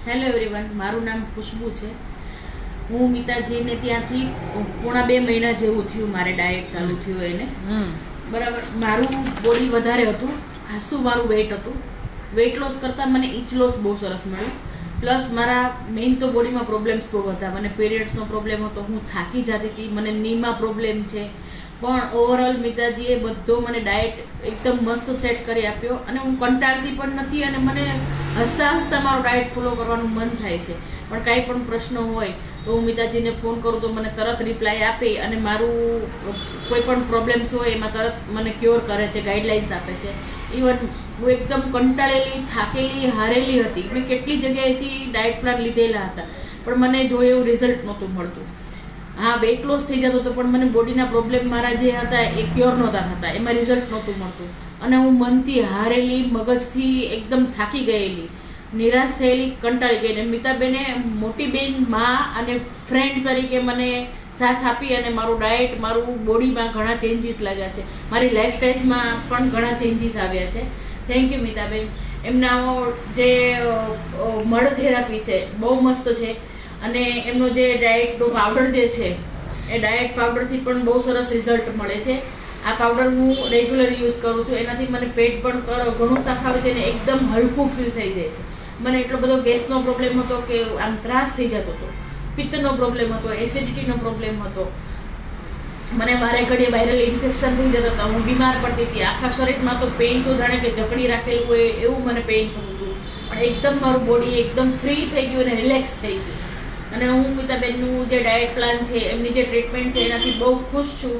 Hello everyone, મારું નામ ખુશ્બુ છે. હું મિતાજીને ત્યાંથી પોણા 2 મહિના જેવું થયું મારે ડાયટ ચાલુ થયું એને. બરાબર, મારું બોડી વધારે હતું, ખાસું મારું વેઇટ હતું. વેઇટ લોસ કરતાં મને ઇચ લોસ બહુ સરસ મળ્યું. પ્લસ મારા મેઇન તો બોડીમાં પ્રોબ્લેમ્સ બહુ હતા. મને પીરિયડ્સનો પ્રોબ્લેમ હતો, હું થાકી જતી હતી, મને નીમાં પ્રોબ્લેમ છે. પણ ઓવરઓલ મિતાજીએ બધો મને ડાયટ એકદમ મસ્ત સેટ કરી આપ્યો અને હું કંટાળતી પણ નથી અને મને હસતા હસતા મારો ડાયટ ફોલો કરવાનું મન થાય છે. પણ કાંઈ પણ પ્રશ્ન હોય તો હું મિતાજીને ફોન કરું તો મને તરત રિપ્લાય આપે અને મારું કોઈ પણ પ્રોબ્લેમ્સ હોય એમાં તરત મને ક્યોર કરે છે, ગાઈડલાઇન્સ આપે છે. ઇવન હું એકદમ કંટાળેલી, થાકેલી, હારેલી હતી. મેં કેટલી જગ્યાએથી ડાયટ પ્લાન લીધેલા હતા પણ મને જોઈએ એવું રિઝલ્ટ નહોતું મળતું. હા, વેઇટ લોસ થઈ જતો હતો પણ મને બોડીના પ્રોબ્લેમ મારા જે હતા એ ક્યોર નહોતા થતા, એમાં રિઝલ્ટ નહોતું મળતું. અને હું મનથી હારેલી, મગજથી એકદમ થાકી ગયેલી, નિરાશ થયેલી, કંટાળી ગઈ. અને મિતાબેને મોટી બેન, મા અને ફ્રેન્ડ તરીકે મને સાથ આપી અને મારું ડાયટ, મારું બોડીમાં ઘણા ચેન્જીસ લાગ્યા છે, મારી લાઈફસ્ટાઈલમાં પણ ઘણા ચેન્જીસ આવ્યા છે. Thank you Mitaben. એમના જે મળ થેરાપી છે બહુ મસ્ત છે અને એમનો જે ડાયટનો પાવડર જે છે એ ડાયટ પાવડરથી પણ બહુ સરસ રિઝલ્ટ મળે છે. આ પાવડર હું રેગ્યુલર યુઝ કરું છું. એનાથી મને પેટ પણ ઘણું સાફ આવે છે અને એકદમ હલકું ફીલ થઈ જાય છે. મને એટલો બધો ગેસનો પ્રોબ્લેમ હતો કે આમ ત્રાસ થઈ જતો હતો, પિત્તનો પ્રોબ્લેમ હતો, એસિડિટીનો પ્રોબ્લેમ હતો, મને વારે ઘડીએ વાયરલ ઇન્ફેક્શન થઈ જતા હતા, હું બીમાર પડતી હતી. આખા શરીરમાં તો પેઇન તો જાણે કે જકડી રાખેલું હોય એવું મને પેઇન થતું હતું. પણ એકદમ મારું બોડી એકદમ ફ્રી થઈ ગયું અને રિલેક્સ થઈ ગયું. અને હું મિતાબેનનું જે ડાયટ પ્લાન છે, એમની જે ટ્રીટમેન્ટ છે એનાથી બહુ ખુશ છું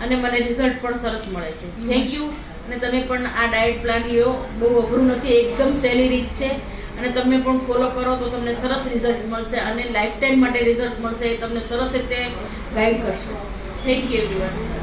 અને મને રિઝલ્ટ પણ સરસ મળે છે. Thank you. અને તમે પણ આ ડાયટ પ્લાન લ્યો, બહુ અઘરું નથી, એકદમ સહેલી રીત છે અને તમે પણ ફોલો કરો તો તમને સરસ રિઝલ્ટ મળશે અને લાઈફ ટાઈમ માટે રિઝલ્ટ મળશે. એ તમને સરસ રીતે ગાઈડ કરશે. Thank you everyone.